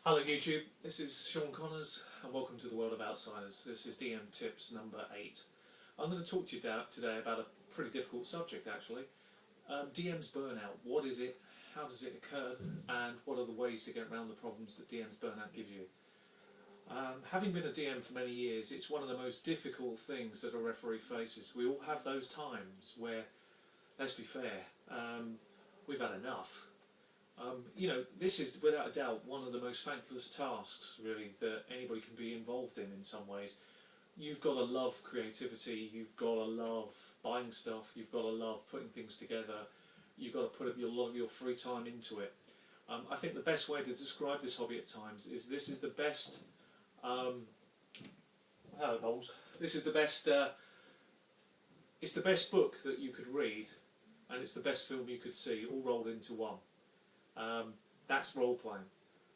Hello YouTube, this is Sean Connors and welcome to the World of Outsiders. This is DM Tips number 8. I'm going to talk to you today about a pretty difficult subject actually. DM's burnout. What is it? How does it occur? And what are the ways to get around the problems that DM's burnout gives you? Having been a DM for many years, it's one of the most difficult things that a referee faces. We all have those times where, let's be fair, we've had enough. This is without a doubt one of the most thankless tasks really that anybody can be involved in some ways. You've got to love creativity, you've got to love buying stuff, you've got to love putting things together, you've got to put a lot of your free time into it. I think the best way to describe this hobby at times is this is the best hello Bowles. This is the best it's the best book that you could read, and it's the best film you could see, all rolled into one. That's role playing.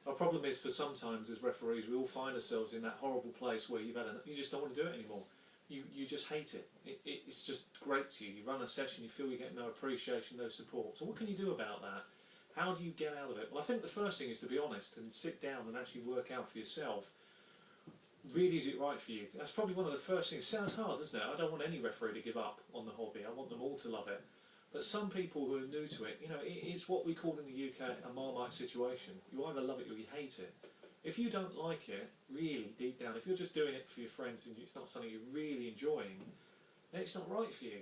Our problem is, for sometimes as referees, we all find ourselves in that horrible place where you just don't want to do it anymore. You just hate it. It's just great to you. You run a session, you feel you get no appreciation, no support. So what can you do about that? How do you get out of it? Well, I think the first thing is to be honest and sit down and actually work out for yourself. Really, is it right for you? That's probably one of the first things. It sounds hard, doesn't it? I don't want any referee to give up on the hobby. I want them all to love it. But some people who are new to it, it's what we call in the UK a Marmite situation. You either love it or you hate it. If you don't like it, really deep down, if you're just doing it for your friends and it's not something you're really enjoying, then it's not right for you.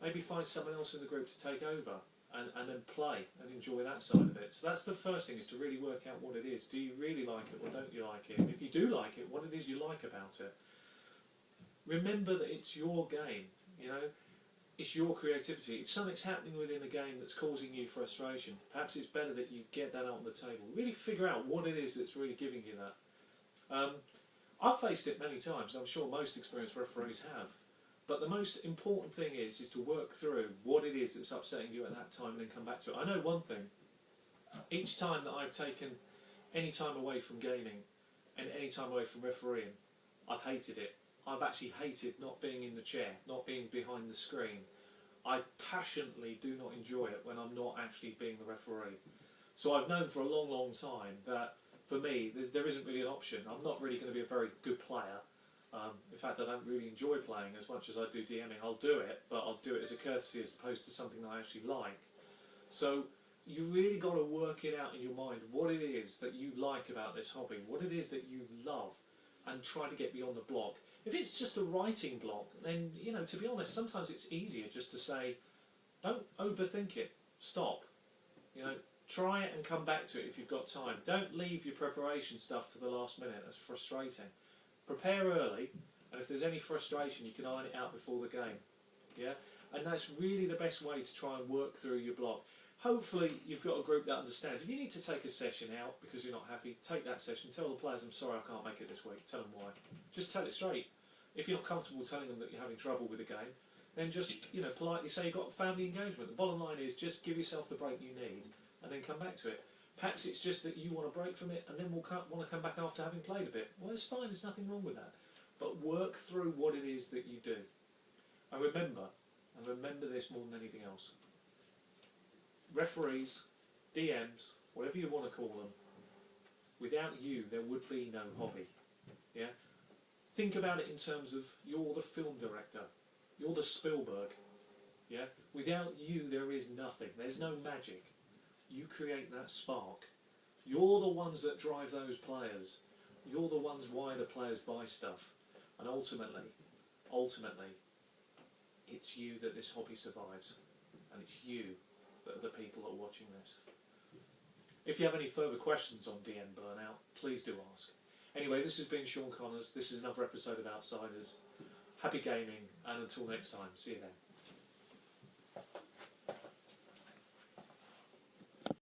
Maybe find someone else in the group to take over and then play and enjoy that side of it. So that's the first thing, is to really work out what it is. Do you really like it or don't you like it? And if you do like it, what it is you like about it. Remember that it's your game, It's your creativity. If something's happening within a game that's causing you frustration, perhaps it's better that you get that out on the table. Really figure out what it is that's really giving you that. I've faced it many times. I'm sure most experienced referees have. But the most important thing is to work through what it is that's upsetting you at that time and then come back to it. I know one thing. Each time that I've taken any time away from gaming and any time away from refereeing, I've hated it. I've actually hated not being in the chair, not being behind the screen. I passionately do not enjoy it when I'm not actually being the referee. So I've known for a long, long time that for me, there isn't really an option. I'm not really going to be a very good player. In fact, I don't really enjoy playing as much as I do DMing. I'll do it, but I'll do it as a courtesy as opposed to something that I actually like. So you really got to work it out in your mind what it is that you like about this hobby, what it is that you love, and try to get beyond the block. If it's just a writing block, then, to be honest, sometimes it's easier just to say, don't overthink it, stop. Try it and come back to it if you've got time. Don't leave your preparation stuff to the last minute. That's frustrating. Prepare early, and if there's any frustration, you can iron it out before the game. Yeah? And that's really the best way to try and work through your block. Hopefully you've got a group that understands. If you need to take a session out because you're not happy, take that session. Tell the players, I'm sorry, I can't make it this week. Tell them why. Just tell it straight. If you're not comfortable telling them that you're having trouble with the game, then just politely say you've got family engagement. The bottom line is just give yourself the break you need and then come back to it. Perhaps it's just that you want a break from it and then want to come back after having played a bit. Well, it's fine, there's nothing wrong with that. But work through what it is that you do. And remember this more than anything else. Referees, DMs, whatever you want to call them, without you there would be no hobby. Yeah? Think about it in terms of you're the film director, you're the Spielberg. Yeah? Without you there is nothing, there's no magic. You create that spark. You're the ones that drive those players. You're the ones why the players buy stuff. And ultimately, it's you that this hobby survives. And it's you that are the people that are watching this. If you have any further questions on DM burnout, please do ask. Anyway, this has been Sean Connors. This is another episode of Outsiders. Happy gaming, and until next time, see you then.